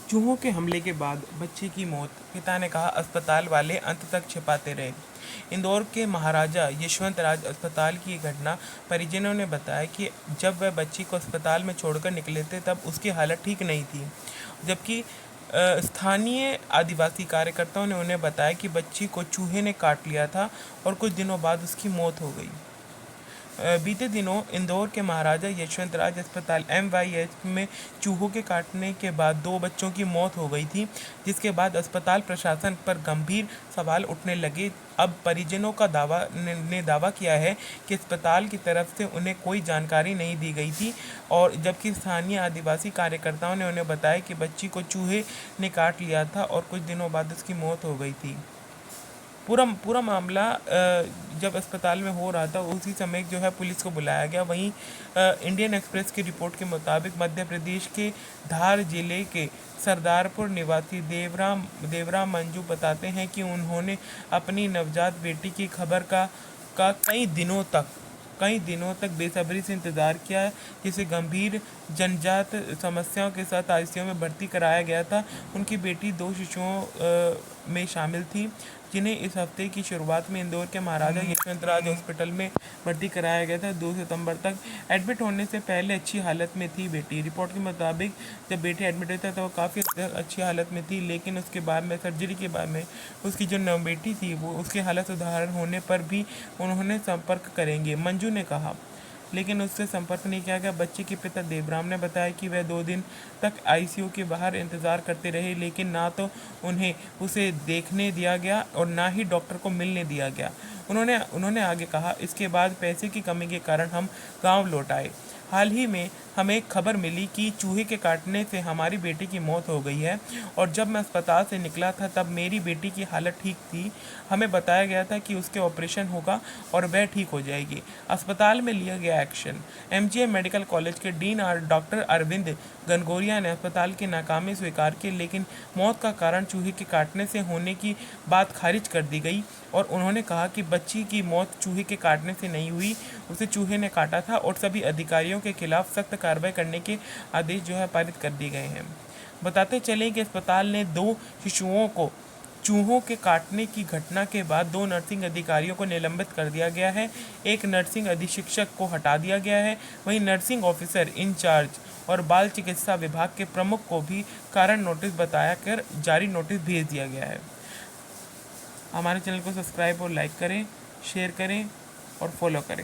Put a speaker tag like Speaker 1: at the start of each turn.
Speaker 1: चूहों के हमले के बाद बच्चे की मौत, पिता ने कहा अस्पताल वाले अंत तक छिपाते रहे। इंदौर के महाराजा यशवंत राज अस्पताल की घटना, परिजनों ने बताया कि जब वह बच्ची को अस्पताल में छोड़कर निकले थे तब उसकी हालत ठीक नहीं थी, जबकि स्थानीय आदिवासी कार्यकर्ताओं ने उन्हें बताया कि बच्ची को चूहे ने काट लिया था और कुछ दिनों बाद उसकी मौत हो गई। बीते दिनों इंदौर के महाराजा यशवंत राज अस्पताल MYH में चूहों के काटने के बाद 2 बच्चों की मौत हो गई थी, जिसके बाद अस्पताल प्रशासन पर गंभीर सवाल उठने लगे। अब परिजनों का दावा किया है कि अस्पताल की तरफ से उन्हें कोई जानकारी नहीं दी गई थी, और जबकि स्थानीय आदिवासी कार्यकर्ताओं ने उन्हें बताया कि बच्ची को चूहे ने काट लिया था और कुछ दिनों बाद उसकी मौत हो गई थी। पूरा मामला जब अस्पताल में हो रहा था उसी समय जो है पुलिस को बुलाया गया। वहीं इंडियन एक्सप्रेस की रिपोर्ट के मुताबिक मध्य प्रदेश के धार जिले के सरदारपुर निवासी देवराम मंजू बताते हैं कि उन्होंने अपनी नवजात बेटी की खबर का कई दिनों तक बेसब्री से इंतज़ार किया, जिसे गंभीर जन्मजात समस्याओं के साथ ICU में भर्ती कराया गया था। उनकी बेटी 2 शिशुओं में शामिल थी, जिन्हें इस हफ्ते की शुरुआत में इंदौर के महाराजा यशवंत राज हॉस्पिटल में भर्ती कराया गया था। 2 सितंबर तक एडमिट होने से पहले अच्छी हालत में थी बेटी। रिपोर्ट के मुताबिक जब बेटी एडमिट हुई था तो वो काफ़ी अच्छी हालत में थी, लेकिन उसके बाद में सर्जरी के बाद में उसकी जो नव बेटी थी वो उसकी हालत सुधार होने पर भी उन्होंने संपर्क करेंगे, मंजू ने कहा, लेकिन उससे संपर्क नहीं किया गया। बच्चे के पिता देवराम ने बताया कि वह 2 दिन तक ICU के बाहर इंतजार करते रहे, लेकिन ना तो उन्हें उसे देखने दिया गया और ना ही डॉक्टर को मिलने दिया गया। उन्होंने आगे कहा, इसके बाद पैसे की कमी के कारण हम गांव लौट आए। हाल ही में हमें खबर मिली कि चूहे के काटने से हमारी बेटी की मौत हो गई है, और जब मैं अस्पताल से निकला था तब मेरी बेटी की हालत ठीक थी। हमें बताया गया था कि उसके ऑपरेशन होगा और वह ठीक हो जाएगी। अस्पताल में लिया गया एक्शन। MGM मेडिकल कॉलेज के डीन डॉक्टर अरविंद गनगोरिया ने अस्पताल की नाकामी स्वीकार की, लेकिन मौत का कारण चूहे के काटने से होने की बात खारिज कर दी गई, और उन्होंने कहा कि बच्ची की मौत चूहे के काटने से नहीं हुई, उसे चूहे ने काटा था, और सभी अधिकारियों के खिलाफ सख्त कार्रवाई करने के आदेश जो है पारित कर दिए गए हैं। बताते चलें कि अस्पताल ने 2 शिशुओं को चूहों के काटने की घटना के बाद 2 नर्सिंग अधिकारियों को निलंबित कर दिया गया है। एक नर्सिंग अधीक्षक को हटा दिया गया है। वहीं नर्सिंग ऑफिसर इंचार्ज और बाल चिकित्सा विभाग के प्रमुख को भी कारण नोटिस बताया कर जारी नोटिस भेज दिया गया है। हमारे चैनल को सब्सक्राइब और लाइक करें, शेयर करें और फॉलो करें।